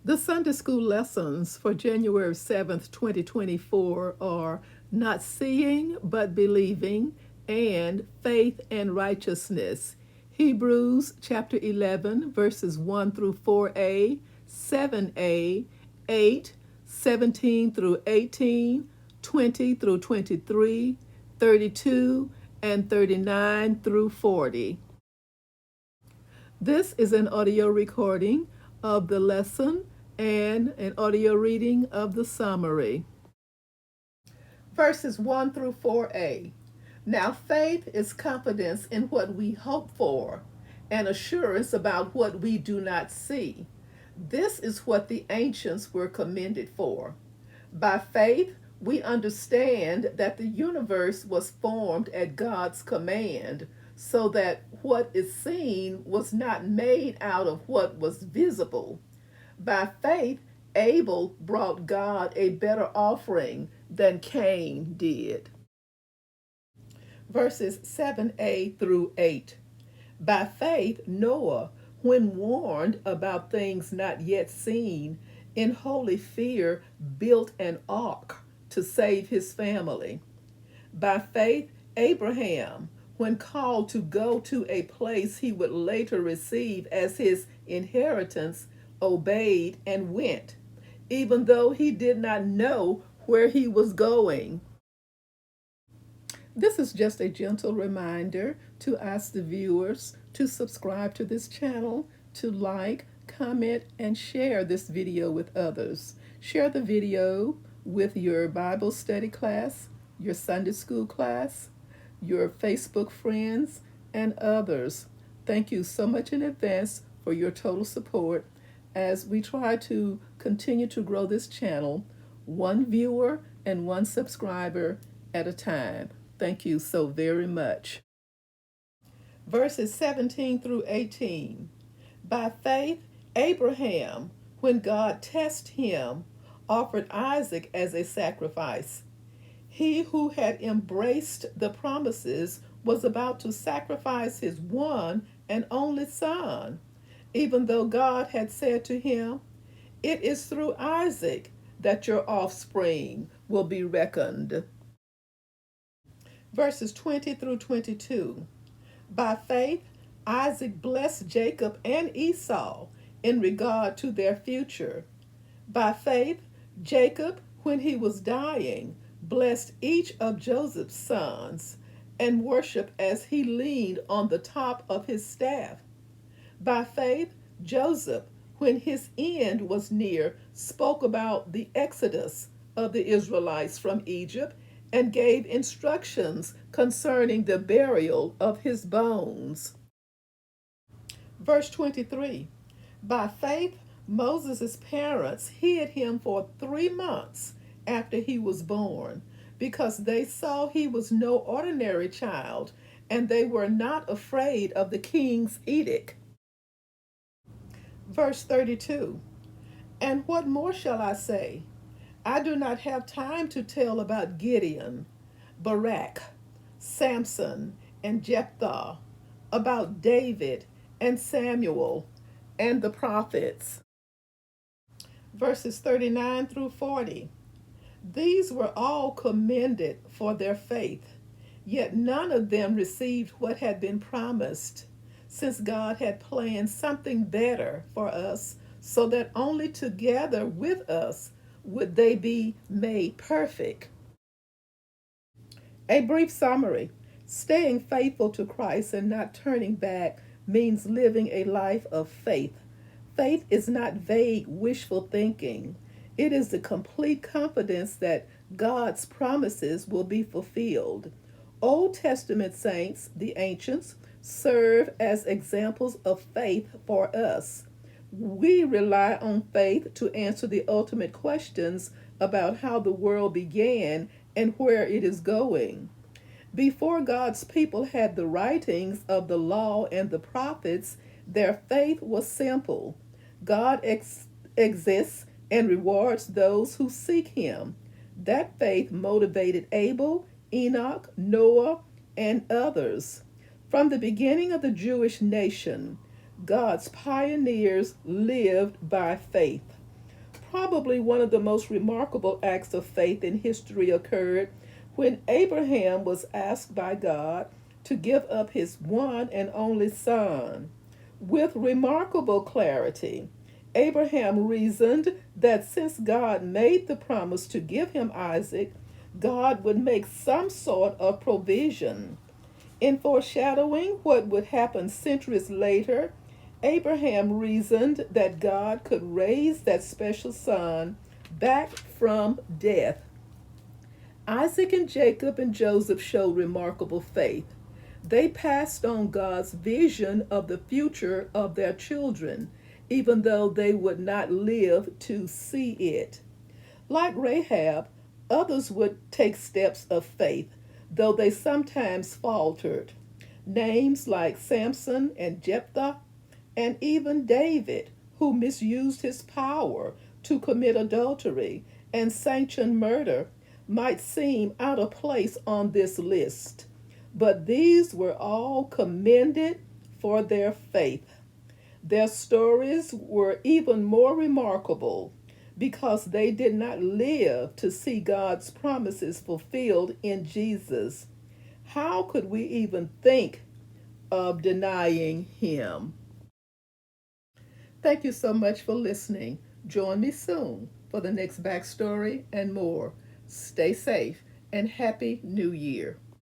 The Sunday school lessons for January 7th, 2024 are Not Seeing but Believing and Faith and Righteousness. Hebrews chapter 11, verses 1 through 4a, 7a, 8, 17 through 18, 20 through 23, 32, and 39 through 40. This is an audio recording of the lesson and an audio reading of the summary. Verses 1 through 4a. Now, faith is confidence in what we hope for and assurance about what we do not see. This is what the ancients were commended for. By faith, we understand that the universe was formed at God's command, so that what is seen was not made out of what was visible. By faith, Abel brought God a better offering than Cain did. Verses 7a through 8. By faith, Noah, when warned about things not yet seen, in holy fear built an ark to save his family. By faith, Abraham, when called to go to a place he would later receive as his inheritance, obeyed and went, even though he did not know where he was going. This is just a gentle reminder to ask the viewers to subscribe to this channel, to like, comment, and share this video with others. Share the video with your Bible study class, your Sunday school class, your Facebook friends, and others. Thank you so much in advance for your total support as we try to continue to grow this channel, one viewer and one subscriber at a time. Thank you so very much. Verses 17 through 18. By faith, Abraham, when God tested him, offered Isaac as a sacrifice. He who had embraced the promises was about to sacrifice his one and only son, even though God had said to him, "It is through Isaac that your offspring will be reckoned." Verses 20 through 22. By faith, Isaac blessed Jacob and Esau in regard to their future. By faith, Jacob, when he was dying, blessed each of Joseph's sons and worshiped as he leaned on the top of his staff. By faith, Joseph, when his end was near, spoke about the exodus of the Israelites from Egypt and gave instructions concerning the burial of his bones. Verse 23. By faith, Moses' parents hid him for 3 months after he was born, because they saw he was no ordinary child, and they were not afraid of the king's edict. Verse 32. And what more shall I say? I do not have time to tell about Gideon, Barak, Samson, and Jephthah, about David and Samuel and the prophets. Verses 39 through 40. These were all commended for their faith, yet none of them received what had been promised, since God had planned something better for us, so that only together with us would they be made perfect. A brief summary. Staying faithful to Christ and not turning back means living a life of faith. Faith is not vague, wishful thinking. It is the complete confidence that God's promises will be fulfilled. Old Testament saints, the ancients, serve as examples of faith for us. We rely on faith to answer the ultimate questions about how the world began and where it is going. Before God's people had the writings of the law and the prophets, their faith was simple. God exists and rewards those who seek him. That faith motivated Abel, Enoch, Noah, and others. From the beginning of the Jewish nation, God's pioneers lived by faith. Probably one of the most remarkable acts of faith in history occurred when Abraham was asked by God to give up his one and only son. With remarkable clarity, Abraham reasoned that since God made the promise to give him Isaac, God would make some sort of provision. In foreshadowing what would happen centuries later, Abraham reasoned that God could raise that special son back from death. Isaac and Jacob and Joseph showed remarkable faith. They passed on God's vision of the future of their children, even though they would not live to see it. Like Rahab, others would take steps of faith, though they sometimes faltered. Names like Samson and Jephthah, and even David, who misused his power to commit adultery and sanction murder, might seem out of place on this list. But these were all commended for their faith. Their stories were even more remarkable because they did not live to see God's promises fulfilled in Jesus. How could we even think of denying Him? Thank you so much for listening. Join me soon for the next backstory and more. Stay safe and Happy New Year.